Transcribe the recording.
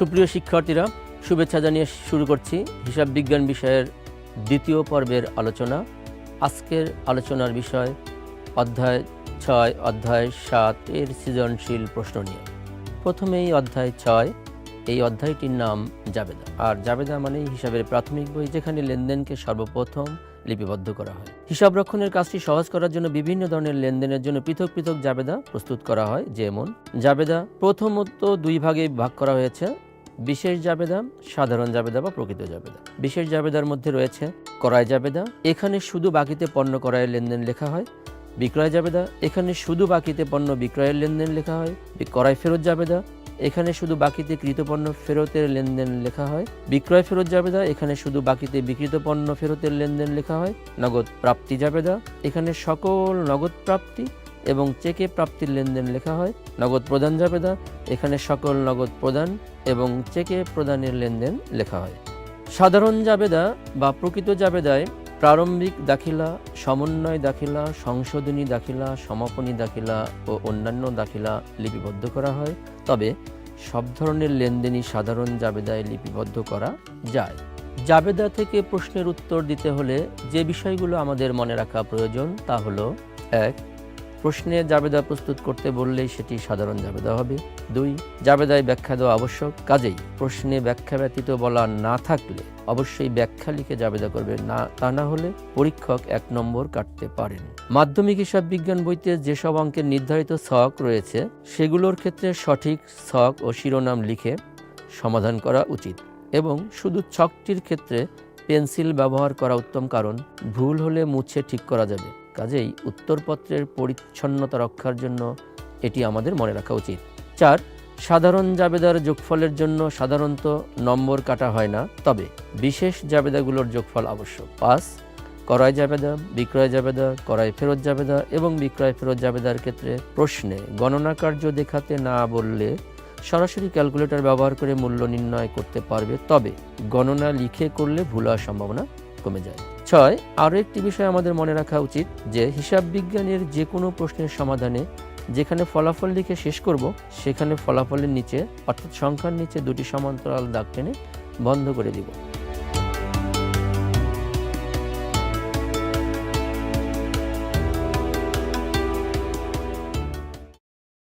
সুপ্রিয় শিক্ষার্থীরা, শুভেচ্ছা জানিয়ে শুরু করছি হিসাব বিজ্ঞান বিষয়ের দ্বিতীয় পর্বের আলোচনা। আজকের আলোচনার বিষয় অধ্যায় 6, অধ্যায় 7 এর সৃজনশীল প্রশ্ন নিয়ে। প্রথমেই অধ্যায় 6, এই অধ্যায়টির নাম জাবেদা। আর জাবেদা মানেই হিসাবের প্রাথমিক বই, যেখানে লেনদেনকে সর্বপ্রথম লিপিবদ্ধ করা হয়। হিসাব রক্ষণের কাজটি সহজ করার জন্য বিভিন্ন ধরনের লেনদেনের জন্য পৃথক পৃথক জাবেদা প্রস্তুত করা হয়। যেমন জাবেদা প্রথমত দুই ভাগে ভাগ করা হয়েছে: বিশেষ জাবেদা, সাধারণ জাবেদা বা প্রকৃত জাবেদা। বিশেষ জাবেদার মধ্যে রয়েছে ক্রয় জাবেদা, এখানে শুধু বাকিতে পণ্য ক্রয়ের লেনদেন লেখা হয়। বিক্রয় জাবেদা, এখানে শুধু বাকিতে পণ্য বিক্রয়ের লেনদেন লেখা হয়। ক্রয় ফেরত জাবেদা, এখানে শুধু বাকিতে কৃত পণ্য ফেরতের লেনদেন লেখা হয়। বিক্রয় ফেরত জাবেদা, এখানে শুধু বাকিতে বিক্রিত পণ্য ফেরতের লেনদেন লেখা হয়। নগদ প্রাপ্তি জাবেদা, এখানে সকল নগদ প্রাপ্তি এবং চেকে প্রাপ্তির লেনদেন লেখা হয়। নগদ প্রদান জাবেদা, এখানে সকল নগদ প্রদান এবং চেকে প্রদানের লেনদেন লেখা হয়। সাধারণ জাবেদা বা প্রকৃত জাবেদায় প্রারম্ভিক দাখিলা, সমন্বয় দাখিলা, সংশোধনী দাখিলা, সমাপনী দাখিলা ও অন্যান্য দাখিলা লিপিবদ্ধ করা হয়। তবে সব ধরনের লেনদেনই সাধারণ জাবেদায় লিপিবদ্ধ করা যায়। জাবেদা থেকে প্রশ্নের উত্তর দিতে হলে যে বিষয়গুলো আমাদের মনে রাখা প্রয়োজন তা হলো: 1. প্রশ্নে জাবেদা প্রস্তুত করতে বললেই সেটি সাধারণ জাবেদা হবে। 2. জাবেদায় ব্যাখ্যা দেওয়া আবশ্যক, কাজেই প্রশ্নে ব্যাখ্যা ব্যতীত বলা না থাকলে অবশ্যই ব্যাখ্যা লিখে জাবেদা করবেন, না তা না হলে পরীক্ষক 1 নম্বর কাটতে পারেন। মাধ্যমিক হিসাব বিজ্ঞান বইতে যেসব অঙ্কের নির্ধারিত ছক রয়েছে সেগুলোর ক্ষেত্রে সঠিক ছক ও শিরোনাম লিখে সমাধান করা উচিত এবং শুধু ছকটির ক্ষেত্রে পেন্সিল ব্যবহার করা উত্তম, কারণ ভুল হলে মুছে ঠিক করা যাবে। কাজেই উত্তরপত্রের পরিচ্ছন্নতা রক্ষার জন্য এটি আমাদের মনে রাখা উচিত। 4. সাধারণ জাবেদার যোগফলের জন্য সাধারণত নম্বর কাটা হয় না, তবে বিশেষ জাবেদাগুলোর যোগফল আবশ্যক। 5. ক্রয় জাবেদা, বিক্রয় জাবেদা, ক্রয় ফেরত জাবেদা এবং বিক্রয় ফেরত জাবেদার ক্ষেত্রে প্রশ্নে গণনা কার্য দেখাতে না বললে সরাসরি ক্যালকুলেটর ব্যবহার করে মূল্য নির্ণয় করতে পারবে, তবে গণনা লিখে করলে ভুল হওয়ার সম্ভাবনা কমে যায়। 6. আরও একটি বিষয় আমাদের মনে রাখা উচিত যে হিসাব বিজ্ঞানের যে কোনো প্রশ্নের সমাধানে যেখানে ফলাফল লিখে শেষ করব সেখানে ফলাফলের নিচে অর্থাৎ সংখ্যার নিচে 2টি সমান্তরাল দাগ টেনে বন্ধ করে দিব।